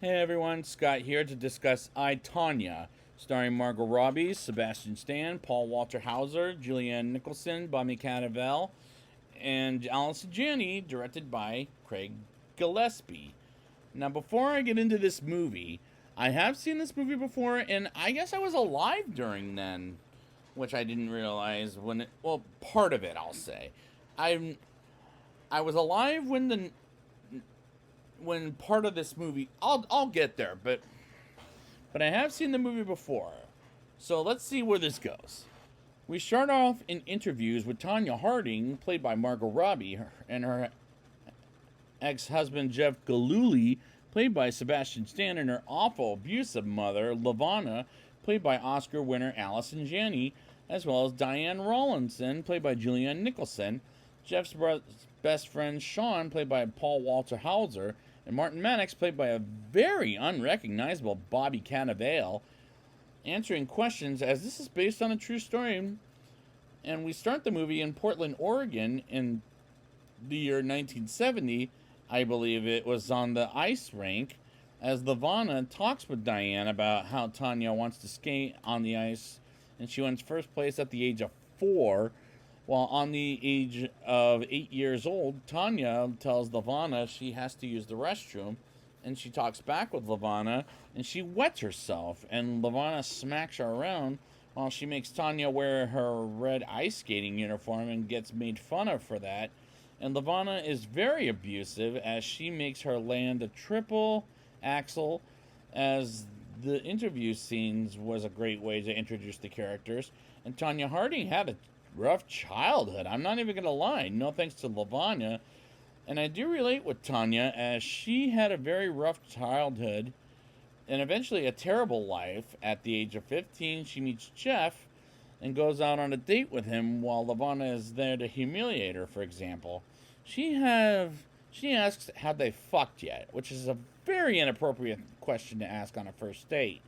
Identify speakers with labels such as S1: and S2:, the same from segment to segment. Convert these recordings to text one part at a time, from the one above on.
S1: Hey everyone, Scott here to discuss Tonya, starring Margot Robbie, Sebastian Stan, Paul Walter Hauser, Julianne Nicholson, Bobby Cannavale, and Allison Janney, directed by Craig Gillespie. Now, before I get into this movie, I have seen this movie before, and I guess I was alive during then, which I didn't realize when it, well, part of it, I'll say. I I was alive when part of this movie. I'll get there, but I have seen the movie before. So let's see where this goes. We start off in interviews with Tonya Harding, played by Margot Robbie, and her ex-husband Jeff Gillooly, played by Sebastian Stan, and her awful, abusive mother, Lavana, played by Oscar winner Allison Janney, as well as Diane Rawlinson, played by Julianne Nicholson, Jeff's best friend Sean, played by Paul Walter Hauser, and Martin Mannix, played by a very unrecognizable Bobby Cannavale, answering questions as this is based on a true story. And we start the movie in Portland, Oregon in the year 1970. I believe it was on the ice rink as Lavana talks with Diane about how Tonya wants to skate on the ice, and she wins first place at the age of 4. While on the age of 8 years old, Tonya tells Lavana she has to use the restroom, and she talks back with Lavana, and she wets herself, and Lavana smacks her around while she makes Tonya wear her red ice skating uniform and gets made fun of for that. And Lavana is very abusive as she makes her land a triple axel, as the interview scenes was a great way to introduce the characters. And Tonya Harding had a rough childhood. I'm not even going to lie. No thanks to Lavanya. And I do relate with Tonya as she had a very rough childhood and eventually a terrible life. At the age of 15, she meets Jeff and goes out on a date with him while Lavana is there to humiliate her, for example. She asks, have they fucked yet? Which is a very inappropriate question to ask on a first date.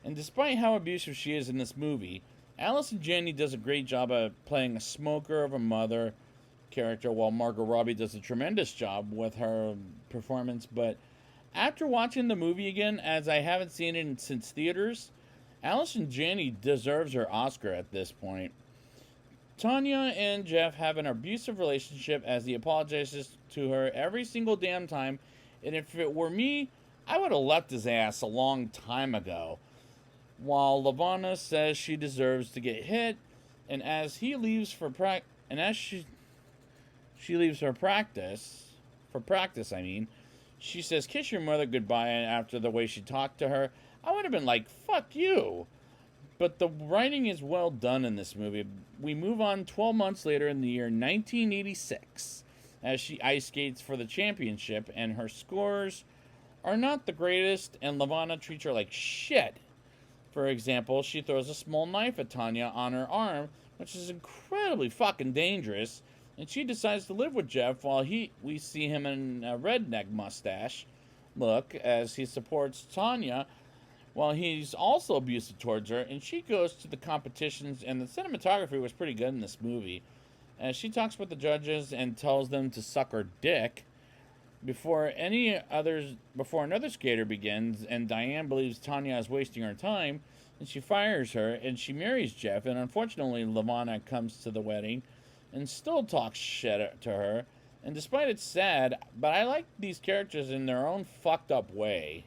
S1: And despite how abusive she is in this movie, Allison Janney does a great job of playing a smoker of a mother character, while Margot Robbie does a tremendous job with her performance. But after watching the movie again, as I haven't seen it since theaters, Allison Janney deserves her Oscar at this point. Tonya and Jeff have an abusive relationship as he apologizes to her every single damn time, and if it were me, I would have left his ass a long time ago. While Lavana says she deserves to get hit, and as he leaves for she leaves her practice I mean, she says kiss your mother goodbye, and after the way she talked to her, I would have been like, fuck you. But the writing is well done in this movie. We move on 12 months later in the year 1986 as she ice skates for the championship, and her scores are not the greatest, and Lavana treats her like shit. For example, she throws a small knife at Tonya on her arm, which is incredibly fucking dangerous, and she decides to live with Jeff while we see him in a redneck mustache look as he supports Tonya while he's also abusive towards her, and she goes to the competitions, and the cinematography was pretty good in this movie. As she talks with the judges and tells them to suck her dick before another skater begins, and Diane believes Tonya is wasting her time, and she fires her, and she marries Jeff, and unfortunately Lavana comes to the wedding and still talks shit to her, and despite it's sad, but I like these characters in their own fucked up way.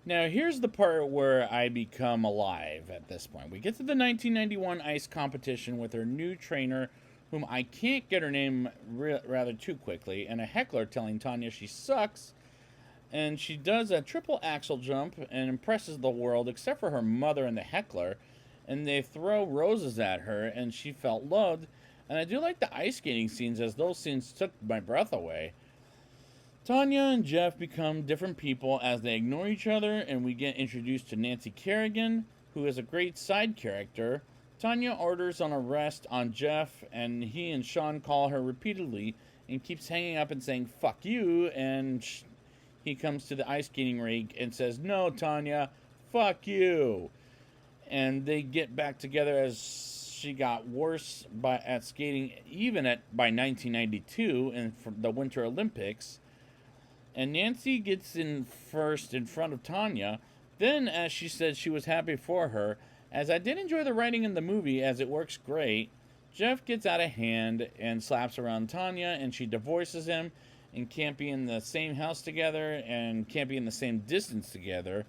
S1: Now, here's the part where I become alive at this point. We get to the 1991 ice competition with her new trainer, whom I can't get her name rather too quickly, and a heckler telling Tonya she sucks, and she does a triple axel jump and impresses the world except for her mother and the heckler, and they throw roses at her, and she felt loved. And I do like the ice skating scenes, as those scenes took my breath away. Tonya and Jeff become different people as they ignore each other, and we get introduced to Nancy Kerrigan, who is a great side character. Tonya orders an arrest on Jeff, and he and Sean call her repeatedly and keeps hanging up and saying, fuck you, and he comes to the ice skating rink and says, no, Tonya, fuck you. And they get back together as she got worse at skating, even by 1992 and for the Winter Olympics. And Nancy gets in first in front of Tonya. Then, as she said she was happy for her, as I did enjoy the writing in the movie as it works great, Jeff gets out of hand and slaps around Tonya, and she divorces him and can't be in the same house together and can't be in the same distance together,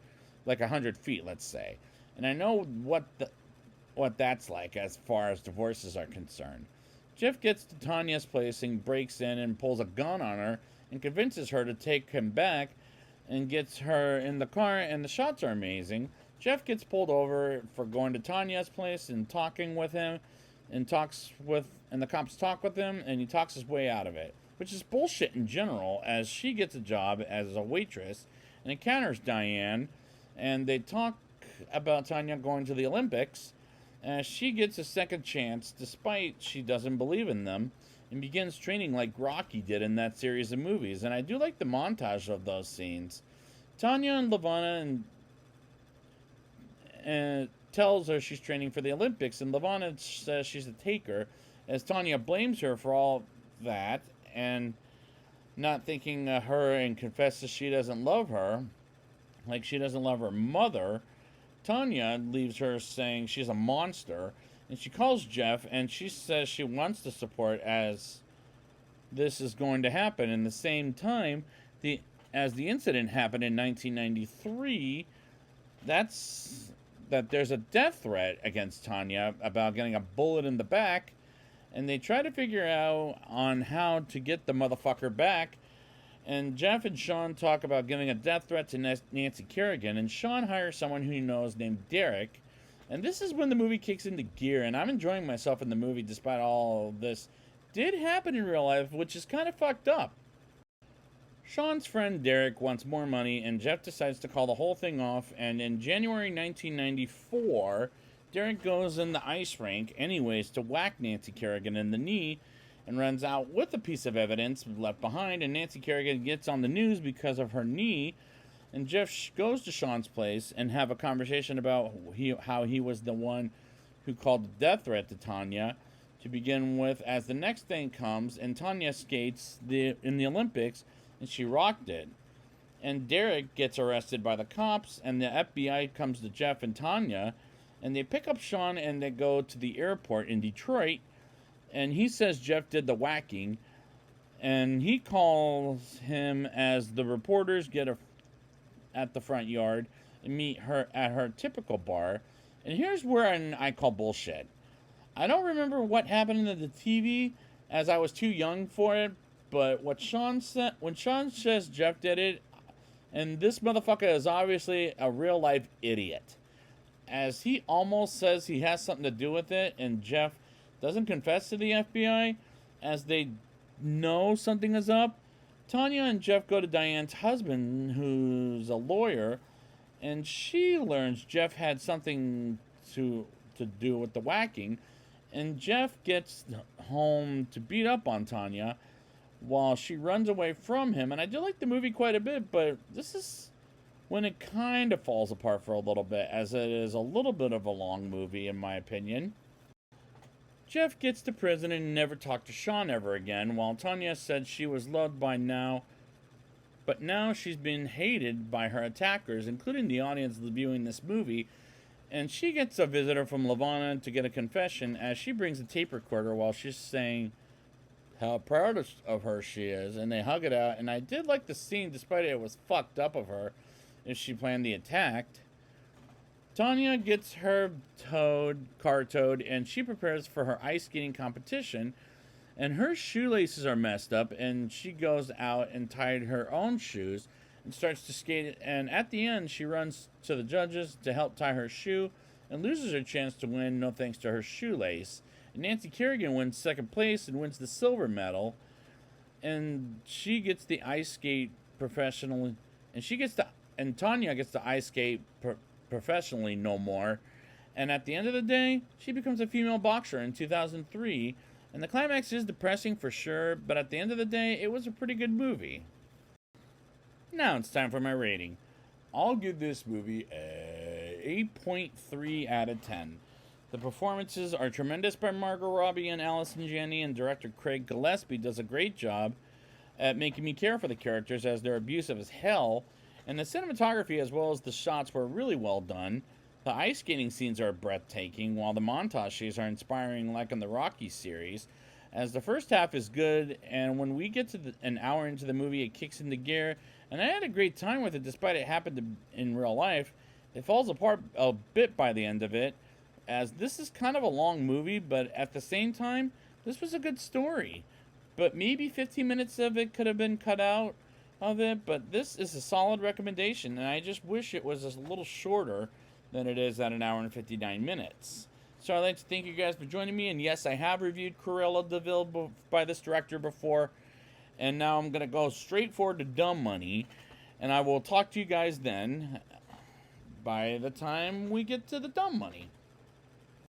S1: like 100 feet, let's say. And I know what that's like as far as divorces are concerned. Jeff gets to Tanya's place and breaks in and pulls a gun on her and convinces her to take him back and gets her in the car, and the shots are amazing. Jeff gets pulled over for going to Tanya's place and talking with him and the cops talk with him, and he talks his way out of it, which is bullshit in general, as she gets a job as a waitress and encounters Diane, and they talk about Tonya going to the Olympics, as she gets a second chance despite she doesn't believe in them, and begins training like Rocky did in that series of movies. And I do like the montage of those scenes. Tonya and Levana and tells her she's training for the Olympics, and Levana says she's a taker, as Tonya blames her for all that and not thinking of her, and confesses she doesn't love her like she doesn't love her mother. Tonya leaves her saying she's a monster, and she calls Jeff, and she says she wants to support as this is going to happen. In the same time, as the incident happened in 1993, that there's a death threat against Tonya about getting a bullet in the back, and they try to figure out on how to get the motherfucker back. And Jeff and Sean talk about giving a death threat to Nancy Kerrigan, and Sean hires someone who he knows named Derek. And this is when the movie kicks into gear, and I'm enjoying myself in the movie despite all this did happen in real life, which is kind of fucked up. Sean's friend Derek wants more money, and Jeff decides to call the whole thing off, and in January 1994, Derek goes in the ice rink anyways to whack Nancy Kerrigan in the knee, and runs out with a piece of evidence left behind, and Nancy Kerrigan gets on the news because of her knee, and Jeff goes to Sean's place and have a conversation about how he was the one who called the death threat to Tonya to begin with, as the next thing comes, and Tonya skates in the Olympics, and she rocked it. And Derek gets arrested by the cops, and the FBI comes to Jeff and Tonya, and they pick up Sean, and they go to the airport in Detroit, and he says Jeff did the whacking, and he calls him as the reporters get at the front yard and meet her at her typical bar. And here's where I call bullshit. I don't remember what happened in the TV, as I was too young for it, but what Sean said, when Sean says Jeff did it, and this motherfucker is obviously a real life idiot, as he almost says he has something to do with it, and Jeff doesn't confess to the FBI, as they know something is up. Tonya and Jeff go to Diane's husband, who's a lawyer, and she learns Jeff had something to do with the whacking, and Jeff gets home to beat up on Tonya while she runs away from him. And I do like the movie quite a bit, but this is when it kind of falls apart for a little bit, as it is a little bit of a long movie, in my opinion. Jeff gets to prison and never talked to Sean ever again, while Tonya said she was loved by now, but now she's been hated by her attackers, including the audience viewing this movie, and she gets a visitor from Levana to get a confession, as she brings a tape recorder while she's saying how proud of her she is, and they hug it out. And I did like the scene, despite it was fucked up of her if she planned the attack. Tonya gets her car towed, and she prepares for her ice skating competition, and her shoelaces are messed up, and she goes out and tied her own shoes and starts to skate, and at the end she runs to the judges to help tie her shoe and loses her chance to win, no thanks to her shoelace. And Nancy Kerrigan wins second place and wins the silver medal, and she gets the ice skate professionally, and Tonya gets the ice skate professionally no more. And at the end of the day, she becomes a female boxer in 2003, and the climax is depressing for sure, but at the end of the day, it was a pretty good movie. Now it's time for my rating. I'll give this movie a 8.3 out of 10. The performances are tremendous by Margot Robbie and Allison Janney, and director Craig Gillespie does a great job. at making me care for the characters as they're abusive as hell, and the cinematography as well as the shots were really well done. The ice skating scenes are breathtaking, while the montage scenes are inspiring like in the Rocky series. As the first half is good, and when we get to an hour into the movie, it kicks into gear, and I had a great time with it despite it happened in real life. It falls apart a bit by the end of it, as this is kind of a long movie, but at the same time, this was a good story. But maybe 15 minutes of it could have been cut out of it, but this is a solid recommendation, and I just wish it was a little shorter than it is at an hour and 59 minutes. So I'd like to thank you guys for joining me, and yes, I have reviewed Cruella de Vil by this director before, and now I'm going to go straight forward to Dumb Money, and I will talk to you guys then by the time we get to the Dumb Money.